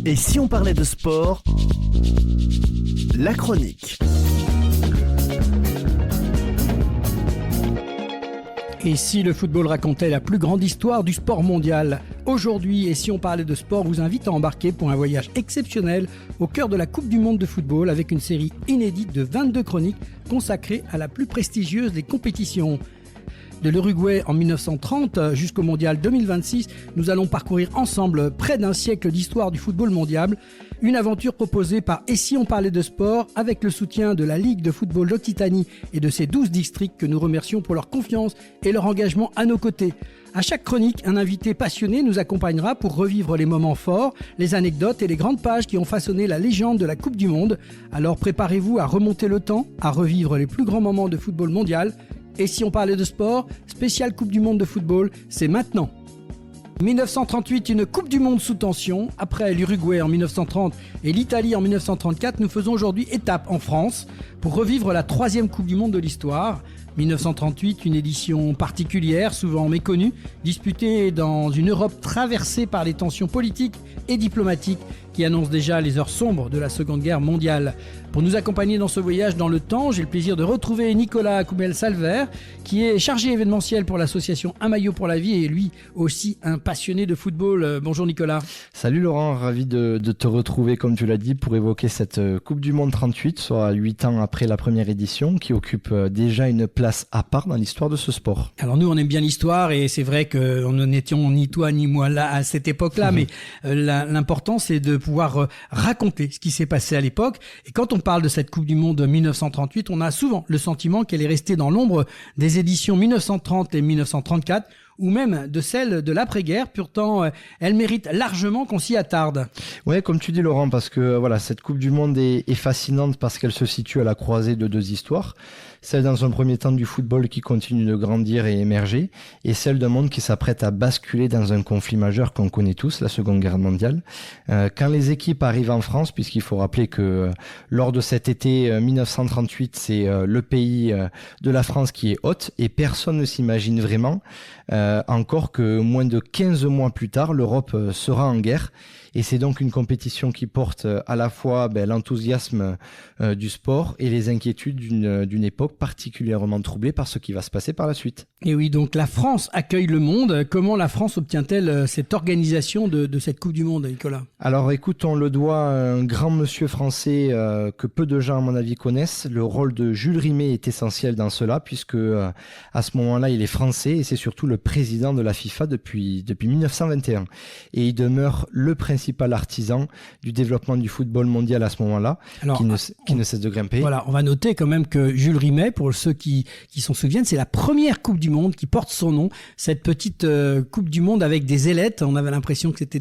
Et si on parlait de sport, la chronique. Et si le football racontait la plus grande histoire du sport mondial ? Aujourd'hui, et si on parlait de sport, vous invite à embarquer pour un voyage exceptionnel au cœur de la Coupe du Monde de football avec une série inédite de 22 chroniques consacrées à la plus prestigieuse des compétitions. De l'Uruguay en 1930 jusqu'au Mondial 2026, nous allons parcourir ensemble près d'un siècle d'histoire du football mondial. Une aventure proposée par Et si on parlait de sport avec le soutien de la Ligue de football d'Occitanie et de ses 12 districts que nous remercions pour leur confiance et leur engagement à nos côtés. À chaque chronique, un invité passionné nous accompagnera pour revivre les moments forts, les anecdotes et les grandes pages qui ont façonné la légende de la Coupe du Monde. Alors préparez-vous à remonter le temps, à revivre les plus grands moments de football mondial. Et si on parlait de sport, spécial Coupe du Monde de football, c'est maintenant. 1938, une Coupe du Monde sous tension. Après l'Uruguay en 1930 et l'Italie en 1934, nous faisons aujourd'hui étape en France pour revivre la 3e Coupe du Monde de l'histoire. 1938, une édition particulière, souvent méconnue, disputée dans une Europe traversée par les tensions politiques et diplomatiques qui annoncent déjà les heures sombres de la Seconde Guerre mondiale. Pour nous accompagner dans ce voyage dans le temps, j'ai le plaisir de retrouver Nicolas Coumel-Salver, qui est chargé événementiel pour l'association Un maillot pour la vie et lui aussi un passionné de football. Bonjour Nicolas. Salut Laurent, ravi de te retrouver comme tu l'as dit pour évoquer cette Coupe du Monde 38, soit 8 ans après la première édition, qui occupe déjà une place à part dans l'histoire de ce sport. Alors nous on aime bien l'histoire et c'est vrai qu'on n'étions ni toi ni moi là à cette époque-là, mais l'important c'est de pouvoir raconter ce qui s'est passé à l'époque. Et quand on parle de cette Coupe du Monde 1938, on a souvent le sentiment qu'elle est restée dans l'ombre des éditions 1930 et 1934, ou même de celle de l'après-guerre. Pourtant, elle mérite largement qu'on s'y attarde. Ouais, comme tu dis Laurent, parce que voilà, cette Coupe du Monde est fascinante parce qu'elle se situe à la croisée de deux histoires. Celle dans un premier temps du football qui continue de grandir et émerger, et celle d'un monde qui s'apprête à basculer dans un conflit majeur qu'on connaît tous, la Seconde Guerre mondiale. Quand les équipes arrivent en France, puisqu'il faut rappeler que lors de cet été 1938, c'est le pays de la France qui est hôte, et personne ne s'imagine vraiment encore que moins de 15 mois plus tard, l'Europe sera en guerre. Et c'est donc une compétition qui porte à la fois l'enthousiasme du sport et les inquiétudes d'une époque particulièrement troublée par ce qui va se passer par la suite. Et oui, donc la France accueille le monde. Comment la France obtient-elle cette organisation de cette Coupe du Monde, Nicolas ? Alors écoute, on le doit à un grand monsieur français que peu de gens à mon avis connaissent. Le rôle de Jules Rimet est essentiel dans cela puisque à ce moment-là, il est français et c'est surtout le président de la FIFA depuis 1921. Et il demeure le principal artisan du développement du football mondial à ce moment-là, qui ne cesse de grimper. Voilà, on va noter quand même que Jules Rimet, pour ceux qui s'en souviennent, c'est la première Coupe du Monde qui porte son nom, cette petite Coupe du Monde avec des ailettes. On avait l'impression que c'était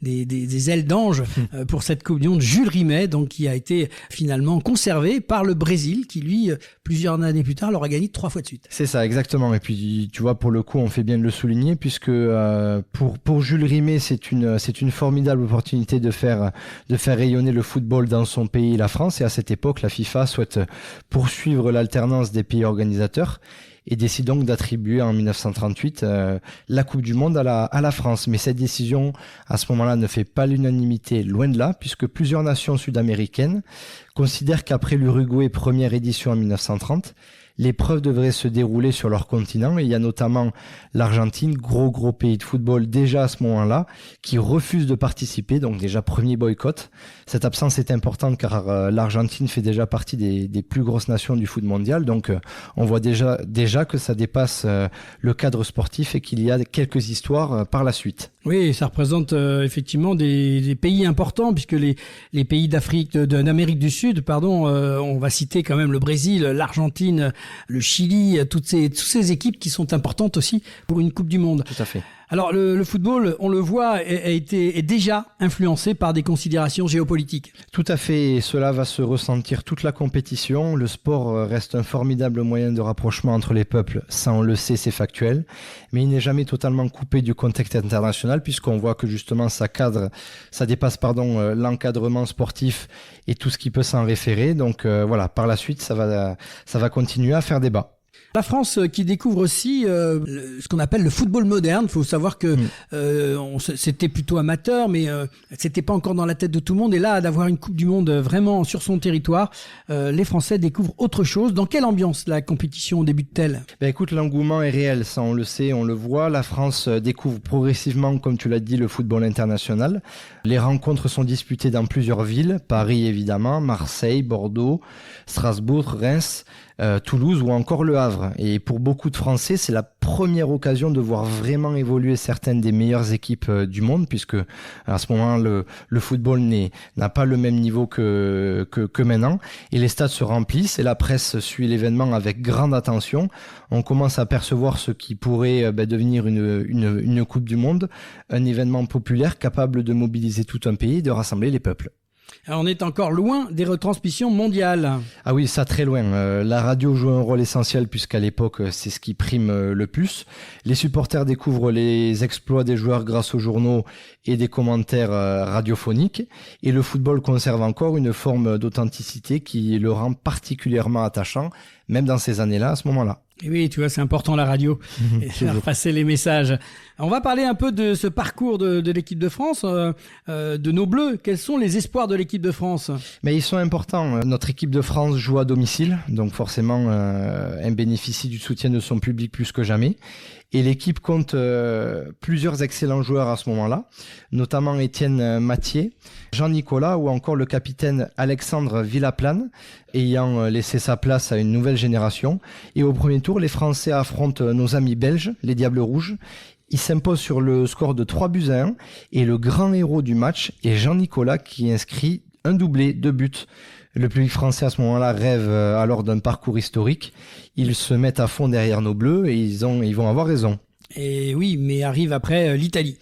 des ailes d'ange pour cette Coupe du Monde. Jules Rimet, donc qui a été finalement conservé par le Brésil, qui lui, plusieurs années plus tard, l'aura gagné 3 fois de suite. C'est ça, exactement. Et puis, tu vois, pour le coup, on fait bien de le souligner, puisque pour Jules Rimet, c'est une formidable opportunité de faire rayonner le football dans son pays, la France. Et à cette époque, la FIFA souhaite poursuivre l'alternance des pays organisateurs et décide donc d'attribuer en 1938 la Coupe du Monde à la France. Mais cette décision, à ce moment-là, ne fait pas l'unanimité, loin de là, puisque plusieurs nations sud-américaines considèrent qu'après l'Uruguay, première édition en 1930, l'épreuve devrait se dérouler sur leur continent, et il y a notamment l'Argentine, gros pays de football déjà à ce moment-là, qui refuse de participer, donc déjà premier boycott. Cette absence est importante car l'Argentine fait déjà partie des plus grosses nations du foot mondial, donc on voit déjà que ça dépasse le cadre sportif et qu'il y a quelques histoires par la suite. Oui, ça représente effectivement des pays importants, puisque les pays d'Amérique du Sud, on va citer quand même le Brésil, l'Argentine, le Chili, toutes ces équipes qui sont importantes aussi pour une Coupe du Monde. Tout à fait. Alors le football, on le voit, est déjà influencé par des considérations géopolitiques. Tout à fait, et cela va se ressentir toute la compétition. Le sport reste un formidable moyen de rapprochement entre les peuples, ça on le sait, c'est factuel, mais il n'est jamais totalement coupé du contexte international, puisqu'on voit que justement ça dépasse l'encadrement sportif et tout ce qui peut s'en référer. Donc voilà, par la suite ça va continuer à faire débat. La France qui découvre aussi ce qu'on appelle le football moderne. Il faut savoir que c'était plutôt amateur, mais c'était pas encore dans la tête de tout le monde. Et là, d'avoir une Coupe du Monde vraiment sur son territoire, les Français découvrent autre chose. Dans quelle ambiance la compétition débute-t-elle ? Écoute, l'engouement est réel, ça on le sait, on le voit. La France découvre progressivement, comme tu l'as dit, le football international. Les rencontres sont disputées dans plusieurs villes, Paris évidemment, Marseille, Bordeaux, Strasbourg, Reims, Toulouse ou encore Le Havre. Et pour beaucoup de Français, c'est la première occasion de voir vraiment évoluer certaines des meilleures équipes du monde, puisque à ce moment le football n'a pas le même niveau que maintenant. Et les stades se remplissent et la presse suit l'événement avec grande attention. On commence à percevoir ce qui pourrait devenir une Coupe du Monde, un événement populaire capable de mobiliser tout un pays et de rassembler les peuples. Alors on est encore loin des retransmissions mondiales. Ah oui, ça très loin. La radio joue un rôle essentiel puisqu'à l'époque, c'est ce qui prime le plus. Les supporters découvrent les exploits des joueurs grâce aux journaux et des commentaires radiophoniques. Et le football conserve encore une forme d'authenticité qui le rend particulièrement attachant, même dans ces années-là, à ce moment-là. Et oui, tu vois, c'est important la radio, et faire passer les messages. On va parler un peu de ce parcours de l'équipe de France, de nos Bleus. Quels sont les espoirs de l'équipe de France ? Mais ils sont importants. Notre équipe de France joue à domicile, donc forcément, elle bénéficie du soutien de son public plus que jamais. Et l'équipe compte plusieurs excellents joueurs à ce moment-là, notamment Étienne Mathieu, Jean-Nicolas ou encore le capitaine Alexandre Villaplane, ayant laissé sa place à une nouvelle génération. Et au premier tour, les Français affrontent nos amis belges, les Diables Rouges. Ils s'imposent sur le score de 3-1 et le grand héros du match est Jean-Nicolas qui inscrit un doublé, 2 buts. Le public français à ce moment-là rêve alors d'un parcours historique. Ils se mettent à fond derrière nos Bleus et ils vont avoir raison. Et oui, mais arrive après l'Italie.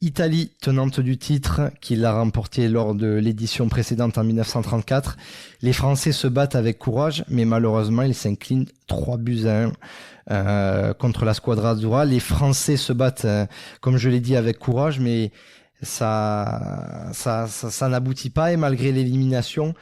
Italie, tenante du titre, qui l'a remporté lors de l'édition précédente en 1934. Les Français se battent avec courage, mais malheureusement, ils s'inclinent 3-1 contre la Squadra Azzurra. Les Français se battent, comme je l'ai dit, avec courage, mais ça n'aboutit pas. Et malgré l'élimination,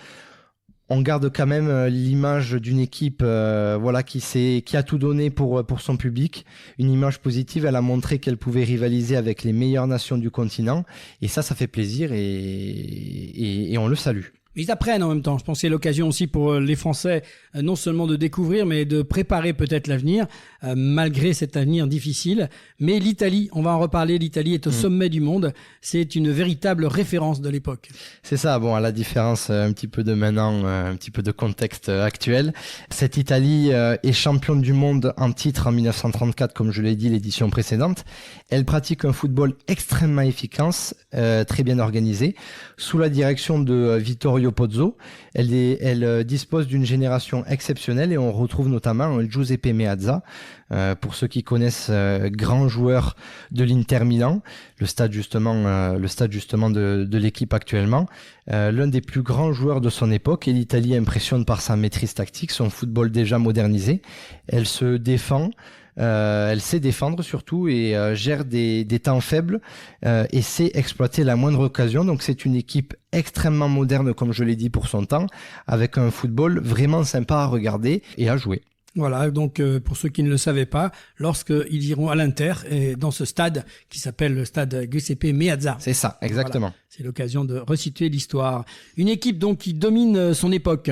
on garde quand même l'image d'une équipe qui a tout donné pour son public, une image positive. Elle a montré qu'elle pouvait rivaliser avec les meilleures nations du continent et ça fait plaisir et on le salue. Ils apprennent en même temps. Je pense que c'est l'occasion aussi pour les Français non seulement de découvrir, mais de préparer peut-être l'avenir, malgré cet avenir difficile. Mais l'Italie, on va en reparler, l'Italie est au sommet du monde. C'est une véritable référence de l'époque. C'est ça, bon, à la différence un petit peu de maintenant, un petit peu de contexte actuel. Cette Italie est championne du monde en titre en 1934, comme je l'ai dit, l'édition précédente. Elle pratique un football extrêmement efficace, très bien organisé, sous la direction de Vittorio Pozzo. Elle dispose d'une génération exceptionnelle et on retrouve notamment Giuseppe Meazza, pour ceux qui connaissent, grand joueur de l'Inter Milan, le stade justement de l'équipe actuellement, l'un des plus grands joueurs de son époque. Et l'Italie impressionne par sa maîtrise tactique, son football déjà modernisé. Elle se défend. Elle sait défendre surtout et gère des temps faibles et sait exploiter la moindre occasion. Donc c'est une équipe extrêmement moderne, comme je l'ai dit, pour son temps, avec un football vraiment sympa à regarder et à jouer. Voilà, donc pour ceux qui ne le savaient pas, lorsqu'ils iront à l'Inter, et dans ce stade qui s'appelle le stade Giuseppe Meazza. C'est ça, exactement. Voilà, c'est l'occasion de resituer l'histoire. Une équipe donc qui domine son époque.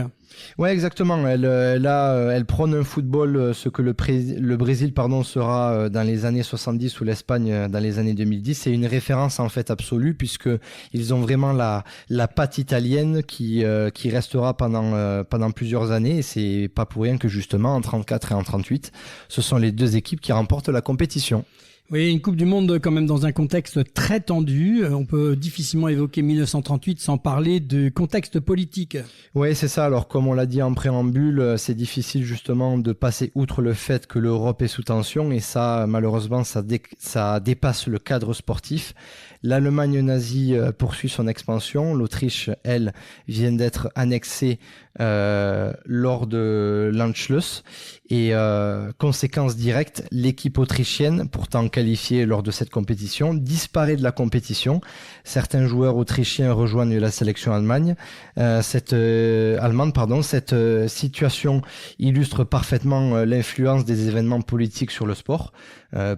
Ouais, exactement. Elle prône un football, ce que le Brésil, sera dans les années 70 ou l'Espagne dans les années 2010. C'est une référence en fait absolue puisque ils ont vraiment la patte italienne qui restera pendant plusieurs années. Et c'est pas pour rien que justement en 34 et en 38, ce sont les deux équipes qui remportent la compétition. Oui, une Coupe du Monde quand même dans un contexte très tendu. On peut difficilement évoquer 1938 sans parler de contexte politique. Oui, c'est ça. Alors, comme on l'a dit en préambule, c'est difficile justement de passer outre le fait que l'Europe est sous tension et ça, malheureusement, ça dépasse le cadre sportif. L'Allemagne nazie poursuit son expansion. L'Autriche, elle, vient d'être annexée lors de l'Anschluss. Et conséquence directe, l'équipe autrichienne, pourtant qualifiée qualifié lors de cette compétition, disparaît de la compétition. Certains joueurs autrichiens rejoignent la sélection allemande. Cette situation illustre parfaitement l'influence des événements politiques sur le sport.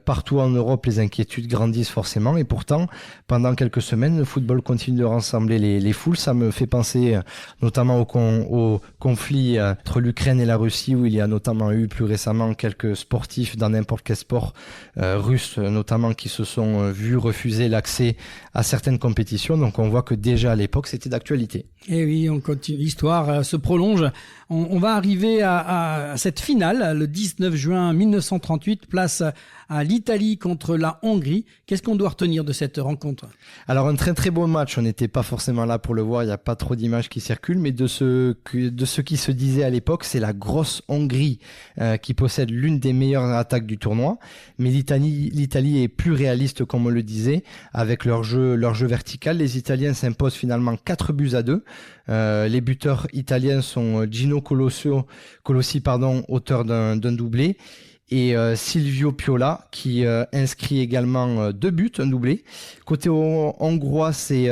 Partout en Europe, les inquiétudes grandissent forcément, et pourtant, pendant quelques semaines, le football continue de rassembler les foules. Ça me fait penser notamment au conflit entre l'Ukraine et la Russie, où il y a notamment eu plus récemment quelques sportifs dans n'importe quel sport russe, notamment, qui se sont vus refuser l'accès à certaines compétitions. Donc on voit que déjà à l'époque, c'était d'actualité. Et oui, on continue, l'histoire se prolonge. On va arriver à cette finale, le 19 juin 1938, place à l'Italie contre la Hongrie. Qu'est-ce qu'on doit retenir de cette rencontre? Alors, un très très beau match. On n'était pas forcément là pour le voir, il n'y a pas trop d'images qui circulent, mais de ce qui se disait à l'époque, c'est la grosse Hongrie qui possède l'une des meilleures attaques du tournoi. Mais l'Italie est plus réaliste, comme on le disait, avec leur jeu vertical. Les Italiens s'imposent finalement 4-2. Les buteurs italiens sont Gino Colossi, auteur d'un doublé, et Silvio Piola, qui inscrit également 2 buts, un doublé. Côté hongrois, c'est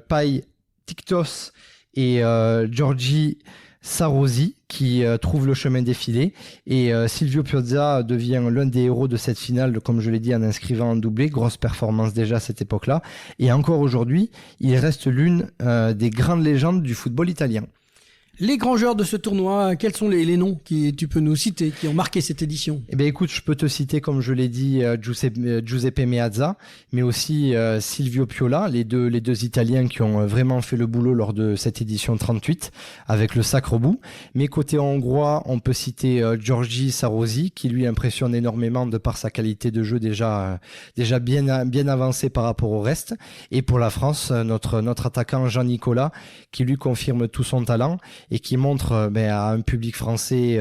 Pai Tiktos et György Sarosi qui trouve le chemin défilé, et Silvio Piazza devient l'un des héros de cette finale, comme je l'ai dit, en inscrivant un doublé. Grosse performance déjà à cette époque-là, et encore aujourd'hui, il reste l'une des grandes légendes du football italien. Les grands joueurs de ce tournoi, quels sont les noms que tu peux nous citer, qui ont marqué cette édition? Eh bien, écoute, je peux te citer, comme je l'ai dit, Giuseppe Meazza, mais aussi Silvio Piola, les deux Italiens qui ont vraiment fait le boulot lors de cette édition 38, avec le sacre au bout. Mais côté hongrois, on peut citer György Sarosi, qui lui impressionne énormément de par sa qualité de jeu déjà bien avancée par rapport au reste. Et pour la France, notre attaquant Jean-Nicolas, qui lui confirme tout son talent, et qui montre à un public français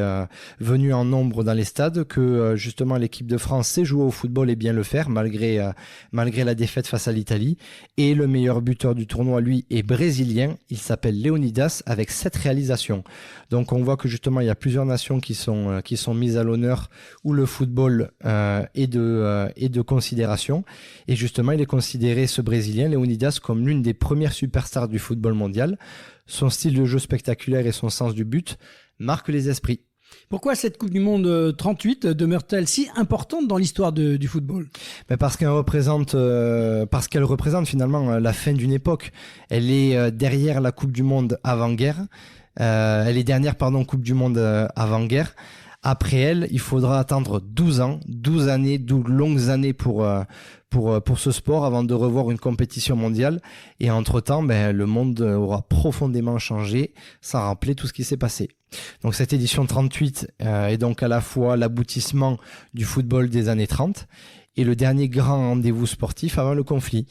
venu en nombre dans les stades que justement l'équipe de France sait jouer au football et bien le faire, malgré la défaite face à l'Italie. Et le meilleur buteur du tournoi, lui, est brésilien. Il s'appelle Leonidas, avec 7 réalisations. Donc on voit que justement il y a plusieurs nations qui sont mises à l'honneur, où le football est de considération. Et justement, il est considéré, ce brésilien Leonidas, comme l'une des premières superstars du football mondial. Son style de jeu spectaculaire et son sens du but marquent les esprits. Pourquoi cette Coupe du Monde 38 demeure-t-elle si importante dans l'histoire du football? Parce qu'elle représente finalement la fin d'une époque. Elle est derrière la Coupe du Monde avant-guerre. Elle est dernière, Coupe du Monde avant-guerre. Après elle, il faudra attendre 12 longues années pour ce sport avant de revoir une compétition mondiale. Et entre-temps, le monde aura profondément changé, sans rappeler tout ce qui s'est passé. Donc cette édition 38 est donc à la fois l'aboutissement du football des années 30 et le dernier grand rendez-vous sportif avant le conflit.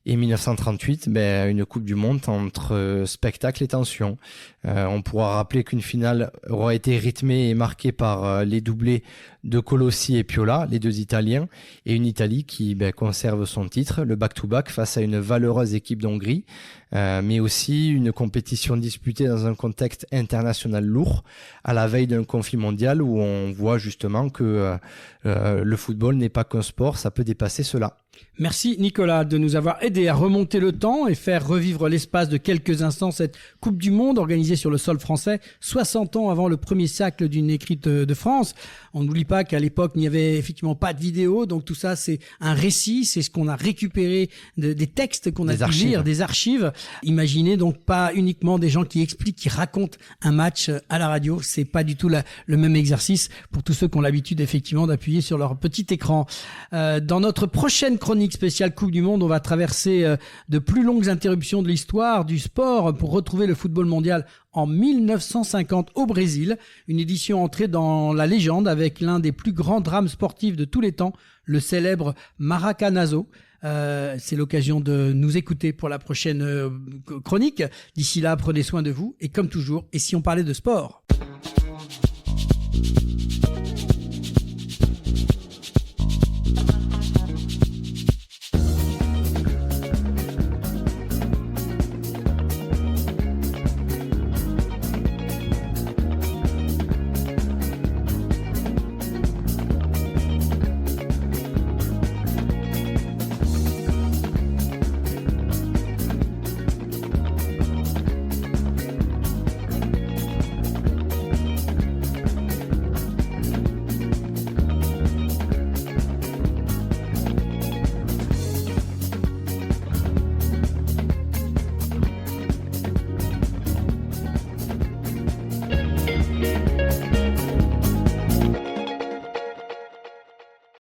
Et 1938, une Coupe du Monde entre spectacle et tension. On pourra rappeler qu'une finale aura été rythmée et marquée par les doublés de Colossi et Piola, les deux Italiens, et une Italie qui conserve son titre, le back-to-back, face à une valeureuse équipe d'Hongrie, mais aussi une compétition disputée dans un contexte international lourd, à la veille d'un conflit mondial où on voit justement que le football n'est pas qu'un sport, ça peut dépasser cela. Merci Nicolas de nous avoir aidé à remonter le temps et faire revivre l'espace de quelques instants cette Coupe du Monde organisée sur le sol français 60 ans avant le premier siècle d'une écrite de France. On n'oublie pas qu'à l'époque, il n'y avait effectivement pas de vidéo, donc tout ça c'est un récit, c'est ce qu'on a récupéré des textes qu'on a pu lire, des archives. Imaginez donc pas uniquement des gens qui expliquent, qui racontent un match à la radio, c'est pas du tout le même exercice pour tous ceux qui ont l'habitude effectivement d'appuyer sur leur petit écran. Dans notre prochaine chronique spéciale Coupe du Monde, on va traverser de plus longues interruptions de l'histoire du sport pour retrouver le football mondial en 1950 au Brésil, une édition entrée dans la légende avec l'un des plus grands drames sportifs de tous les temps, le célèbre Maracanazo. C'est l'occasion de nous écouter pour la prochaine chronique. D'ici là, prenez soin de vous et comme toujours, et si on parlait de sport ?